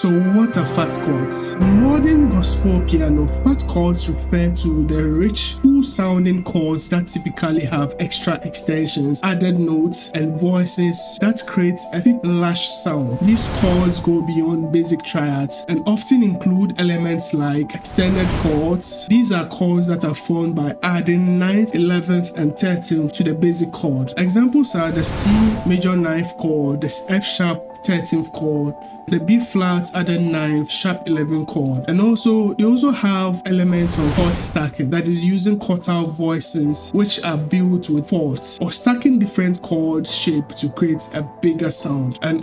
So what are fat chords? In modern gospel piano, fat chords refer to the rich, full-sounding chords that typically have extra extensions, added notes, and voices that create a thick, lush sound. These chords go beyond basic triads and often include elements like extended chords. These are chords that are formed by adding 9th, 11th, and 13th to the basic chord. Examples are the C major 9th chord, the F sharp 13th chord, the B flat added 9th, sharp 11th chord, and they also have elements of chord stacking, that is using quartal voicings which are built with fourths or stacking different chord shape to create a bigger sound. And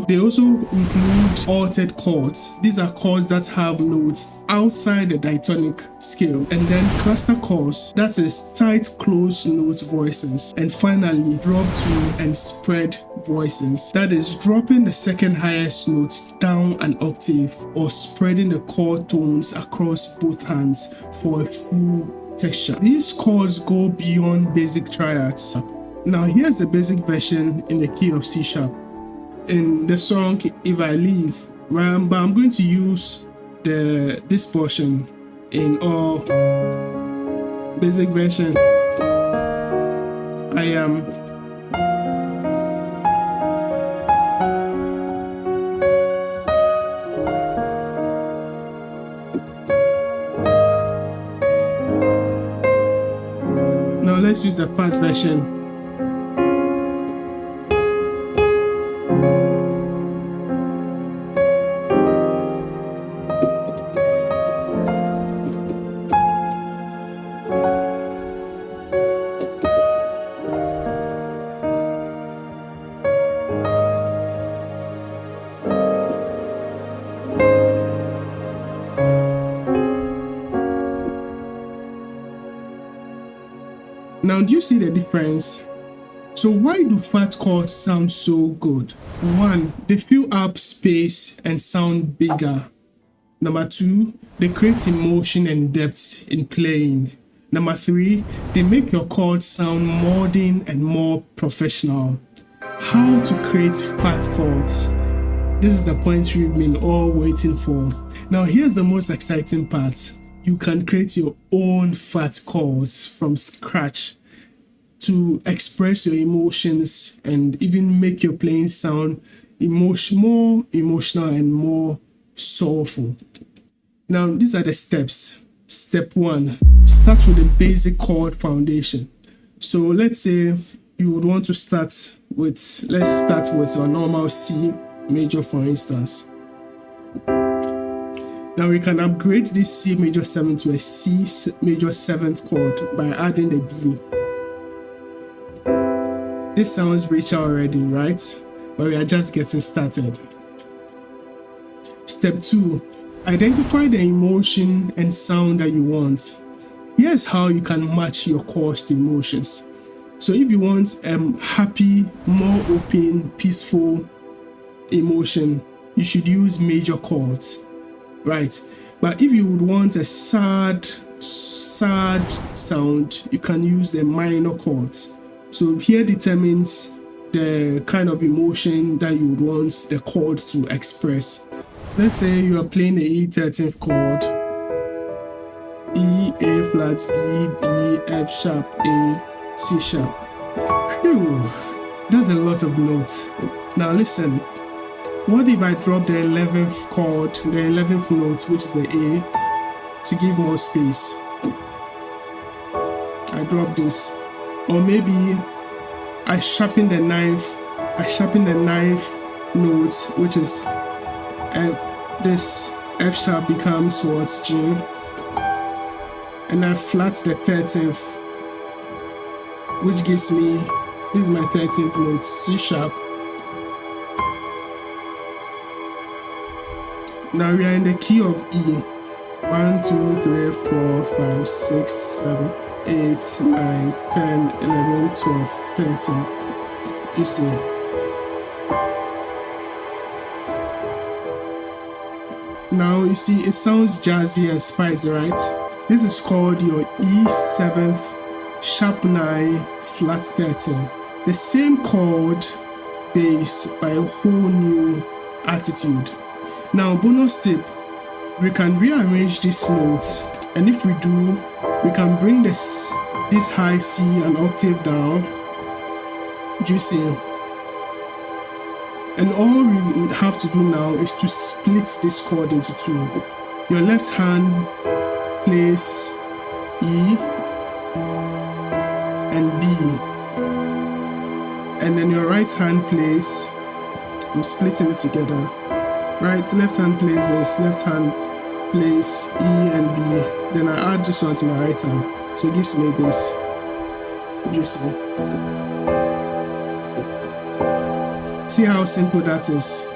they also include altered chords. These are chords that have notes outside the diatonic scale, and then cluster chords, that is tight closed note voicings, and finally drop to and spread voicings, that is dropping the second highest note down an octave or spreading the chord tones across both hands for a full texture. These chords go beyond basic triads. Now here's the basic version in the key of C sharp. In the song If I Leave, but I'm going to use this portion in all basic version. I am. Now let's use the fast version. Now, do you see the difference? So why do fat chords sound so good? 1, they fill up space and sound bigger. Number 2, they create emotion and depth in playing. Number 3, they make your chords sound modern and more professional. How to create fat chords? This is the point we've been all waiting for. Now here's the most exciting part. You can create your own fat chords from scratch to express your emotions and even make your playing sound more emotional and more soulful. Now these are the steps. Step 1, start with the basic chord foundation. So let's say you would want to start with, let's start with a normal C major, for instance. Now we can upgrade this C major 7 to a C major 7th chord by adding the B. This sounds richer already, right? But we are just getting started. Step 2, identify the emotion and sound that you want. Here's how you can match your chords to emotions. So if you want happy, more open, peaceful emotion, you should use major chords, right? But if you would want a sad sound, you can use the minor chords. So here determines the kind of emotion that you would want the chord to express. Let's say you are playing the E 13th chord, E, A flat, B, D, F sharp, A, C sharp. Phew, that's a lot of notes. Now listen, what if I drop the 11th chord, the 11th note, which is the A, to give more space? I drop this. Or maybe I sharpen the ninth note, which is this F sharp becomes what, G, and I flat the 13th, which gives me, this is my 13th note, C sharp. Now we are in the key of E. 1, 2, 3, 4, 5, 6, 7, 8, 9, 10, 11, 12, 13. You see. Now you see it sounds jazzy and spicy, right? This is called your E7th sharp 9 flat 13. The same chord bass by a whole new attitude. Now, bonus tip, we can rearrange this note, and if we do, we can bring this high C an octave down. Do you see? And all we have to do now is to split this chord into two. Your left hand plays E and B, and then your right hand plays, I'm splitting it together, right, left hand plays this, left hand plays E and B, then I add this one to my right hand, so it gives me this. You see how simple that is?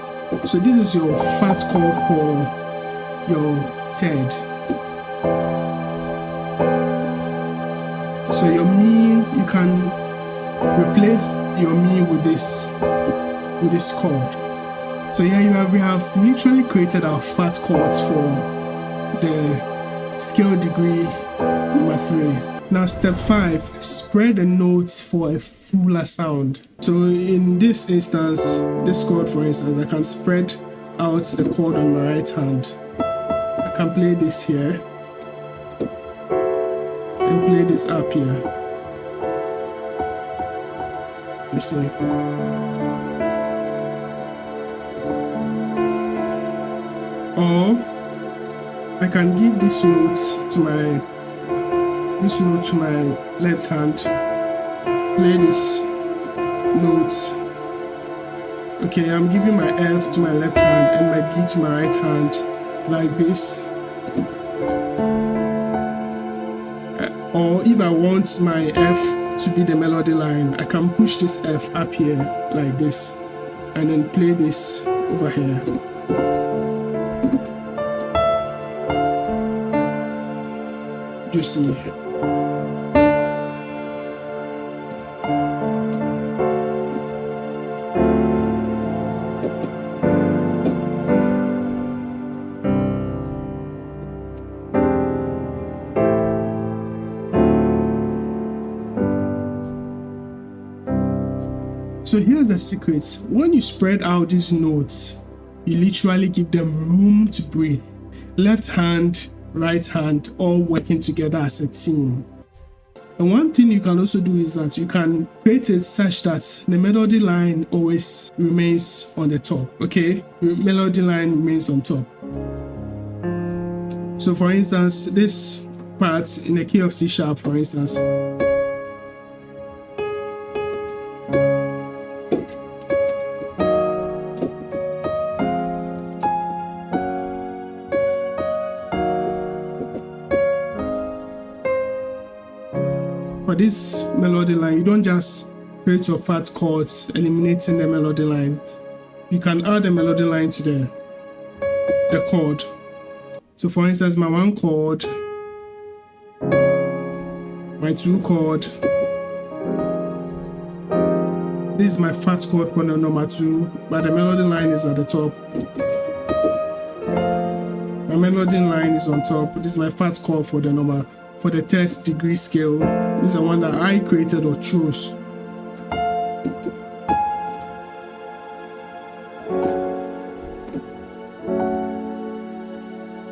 So this is your fat chord for your third. So your Mi, you can replace your Mi with this chord. So yeah, we have literally created our fat chords for the scale degree number 3. Now step 5, spread the notes for a fuller sound. So in this instance, this chord for instance, I can spread out the chord on my right hand. I can play this here and play this up here. You see? Or I can give this note to my left hand, play this note. Okay, I'm giving my F to my left hand and my B to my right hand, like this. Or if I want my F to be the melody line, I can push this F up here like this and then play this over here. You see? So here's the secret. When you spread out these notes, you literally give them room to breathe. Left hand, right hand, all working together as a team. And one thing you can also do is that you can create it such that the melody line always remains on the top, okay? The melody line remains on top. So for instance, this part in the key of C sharp, for instance, for this melody line, you don't just create your fat chords eliminating the melody line. You can add a melody line to the chord. So for instance, my 1 chord, my 2 chord, this is my fat chord for the number 2, but the melody line is at the top. My melody line is on top. This is my fat chord for the test degree scale. This is the one that I created or chose.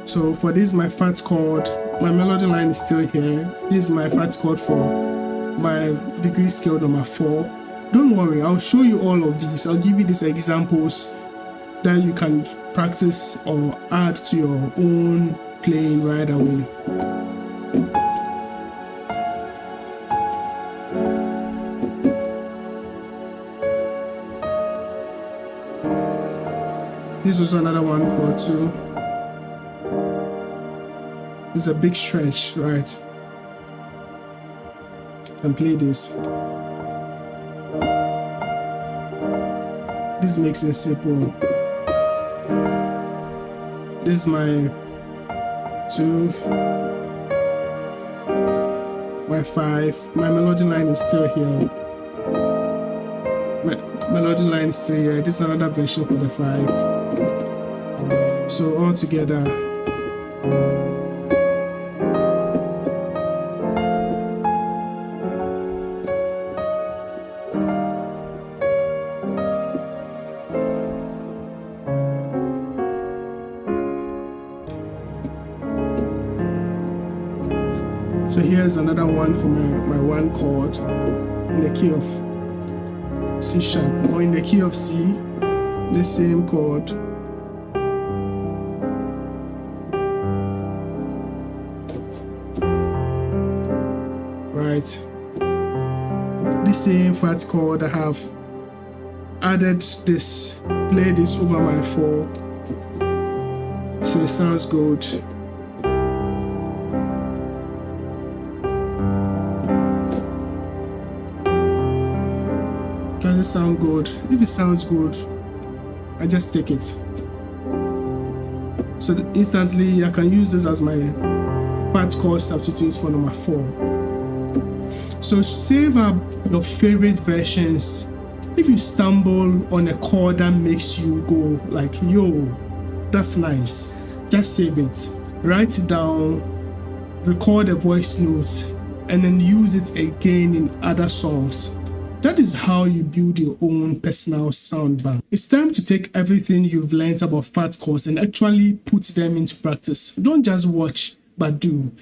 So for this, my fat chord, my melody line is still here. This is my fat chord for my degree scale number 4. Don't worry, I'll show you all of these. I'll give you these examples that you can practice or add to your own playing right away. This was another one for 2. It's a big stretch, right? And play this. This makes it simple. This is my 2, my 5. My melody line is still here. My melody line is still here. This is another version for the 5. So all together. So here's another one for my one chord in the key of C sharp, or in the key of C, the same chord. Right, the same fat chord. I have added this, play this over my 4, so it sounds good. Does it sound good? If it sounds good, I just take it. So instantly I can use this as my fat chord substitute for number 4. So save up your favorite versions. If you stumble on a chord that makes you go like, yo, that's nice, just save it, write it down, record a voice note, and then use it again in other songs. That is how you build your own personal sound bank. It's time to take everything you've learned about fat chords and actually put them into practice. Don't just watch, but do.